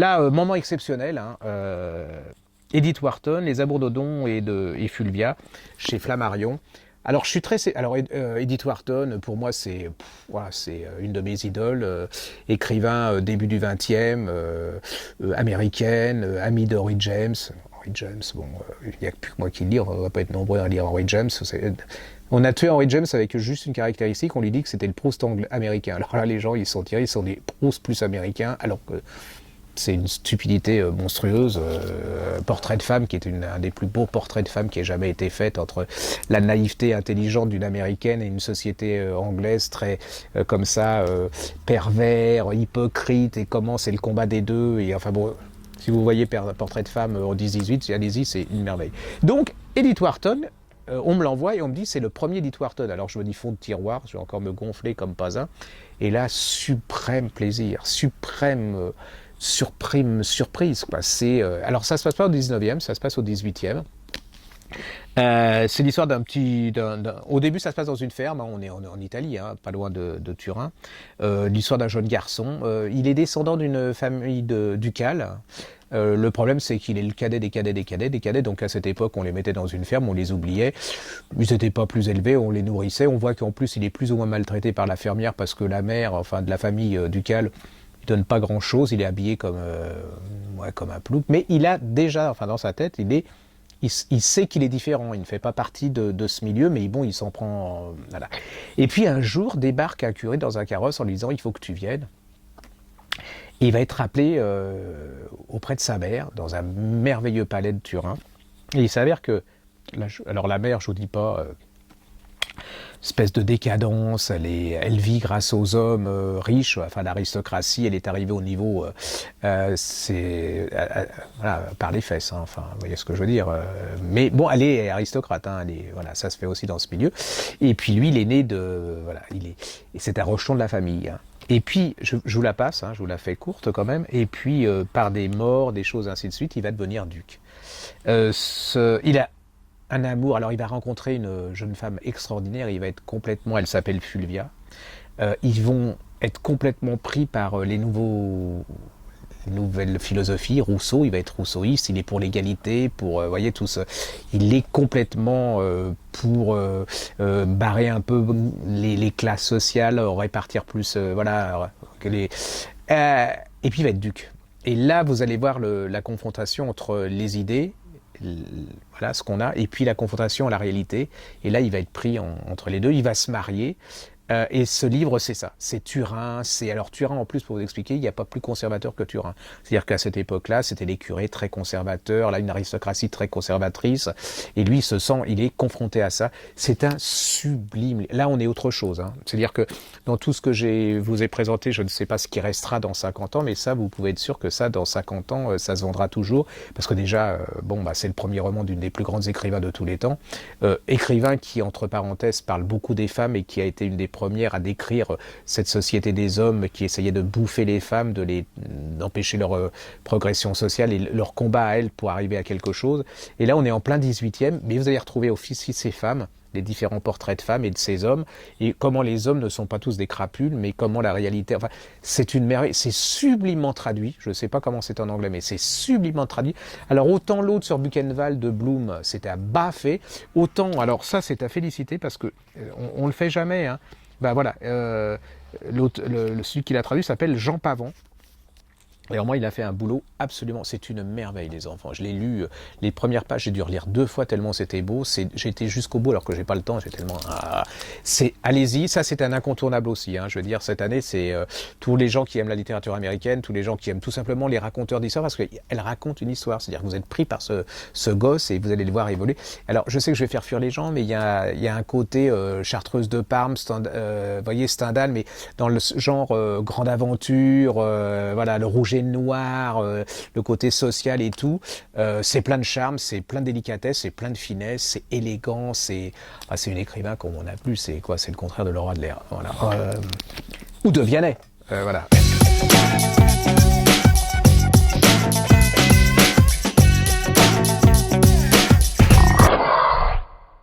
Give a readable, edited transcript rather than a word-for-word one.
Là, moment exceptionnel, hein, Edith Wharton, Les Amours d'Odon et Fulvia, chez Flammarion. Alors, je suis très. Alors, Edith Wharton, pour moi, voilà, c'est une de mes idoles. Écrivain début du XXe, américaine, amie d'Henry James. Henry James, bon, il n'y a plus que moi qui le lis, on ne va pas être nombreux à lire Henry James. On a tué Henry James avec juste une caractéristique, on lui dit que c'était le Proust américain. Alors là, les gens, ils sont tirés, ils sont des Proust plus américains, alors que c'est une stupidité monstrueuse. Portrait de femme, qui est un des plus beaux portraits de femme qui ait jamais été fait, entre la naïveté intelligente d'une américaine et une société anglaise très comme ça, pervers, hypocrite, et comment c'est le combat des deux. Et enfin bon, si vous voyez Portrait de femme en 10-18, allez-y, c'est une merveille. Donc, Edith Wharton, on me l'envoie et on me dit c'est le premier Edith Wharton. Alors je me dis fond de tiroir, je vais encore me gonfler comme pas un. Et là, suprême plaisir, suprême surprise, quoi. Alors ça se passe pas au 19e, ça se passe au 18e. C'est l'histoire au début, ça se passe dans une ferme, hein, on est en Italie, hein, pas loin de Turin. L'histoire d'un jeune garçon. Il est descendant d'une famille ducale. Le problème, c'est qu'il est le cadet des cadets. Donc à cette époque, on les mettait dans une ferme, on les oubliait. Ils n'étaient pas plus élevés, on les nourrissait. On voit qu'en plus, il est plus ou moins maltraité par la fermière parce que la mère, enfin de la famille ducale, il donne pas grand-chose. Il est habillé comme un plouc. Mais il a déjà, enfin dans sa tête, il sait qu'il est différent, il ne fait pas partie de ce milieu, mais bon, il s'en prend... voilà. Et puis un jour, débarque un curé dans un carrosse en lui disant « il faut que tu viennes ». Et il va être rappelé auprès de sa mère, dans un merveilleux palais de Turin. Et il s'avère que... Alors la mère, je vous dis pas... espèce de décadence, elle vit grâce aux hommes riches, enfin l'aristocratie, elle est arrivée au niveau, voilà, par les fesses, hein, enfin, vous voyez ce que je veux dire. Mais bon, elle est aristocrate, hein, voilà, ça se fait aussi dans ce milieu. Et puis lui, il est né voilà, et c'est un rejeton de la famille. Hein. Et puis, je vous la passe, hein, je vous la fais courte quand même, et puis par des morts, des choses ainsi de suite, il va devenir duc. Il a un amour, alors il va rencontrer une jeune femme extraordinaire, il va être complètement, elle s'appelle Fulvia, ils vont être complètement pris par les nouvelles philosophies. Rousseau, il va être rousseauiste, il est pour l'égalité, pour, voyez, tout ça. Il est complètement pour barrer un peu les classes sociales, répartir plus, voilà, et puis il va être duc. Et là, vous allez voir la confrontation entre les idées, voilà ce qu'on a, et puis la confrontation à la réalité. Et là, il va être pris entre les deux, il va se marier. Et ce livre, c'est ça, c'est Turin. Alors Turin, en plus, pour vous expliquer, il n'y a pas plus conservateur que Turin. C'est-à-dire qu'à cette époque-là, c'était les curés très conservateurs, là une aristocratie très conservatrice, et lui, il est confronté à ça. C'est un sublime... Là, on est autre chose. Hein. C'est-à-dire que dans tout ce que vous ai présenté, je ne sais pas ce qui restera dans 50 ans, mais ça, vous pouvez être sûr que ça, dans 50 ans, ça se vendra toujours, parce que déjà, c'est le premier roman d'une des plus grandes écrivains de tous les temps. Écrivain qui, entre parenthèses, parle beaucoup des femmes et qui a été une des première à décrire cette société des hommes qui essayait de bouffer les femmes, d'empêcher leur progression sociale et leur combat à elles pour arriver à quelque chose. Et là, on est en plein 18e, mais vous allez retrouver aussi ces femmes, les différents portraits de femmes et de ces hommes, et comment les hommes ne sont pas tous des crapules, mais comment la réalité... Enfin, c'est une merveille, c'est sublimement traduit, je ne sais pas comment c'est en anglais, mais c'est sublimement traduit. Alors, autant l'autre sur Buchenwald de Bloom, c'était à baffer, autant... Alors ça, c'est à féliciter, parce que on le fait jamais, hein. Ben voilà, celui qui l'a traduit s'appelle Jean Pavon. Et alors moi, il a fait un boulot absolument... C'est une merveille, les enfants. Je l'ai lu, les premières pages, j'ai dû relire 2 fois tellement c'était beau. J'ai été jusqu'au bout alors que j'ai pas le temps. J'ai tellement... allez-y, ça c'est un incontournable aussi. Hein. Je veux dire, cette année, c'est tous les gens qui aiment la littérature américaine, tous les gens qui aiment tout simplement les raconteurs d'histoire, parce qu'elle raconte une histoire. C'est-à-dire que vous êtes pris par ce gosse et vous allez le voir évoluer. Alors, je sais que je vais faire fuir les gens, mais il y a un côté Chartreuse de Parme, voyez, Stendhal, mais dans le genre grande aventure, voilà, le rouge et noir, le côté social et tout, c'est plein de charme, c'est plein de délicatesse, c'est plein de finesse, c'est élégant, c'est une écrivain comme on n'a plus, c'est quoi, c'est le contraire de Laura Adler, voilà, ou de Vianney, voilà.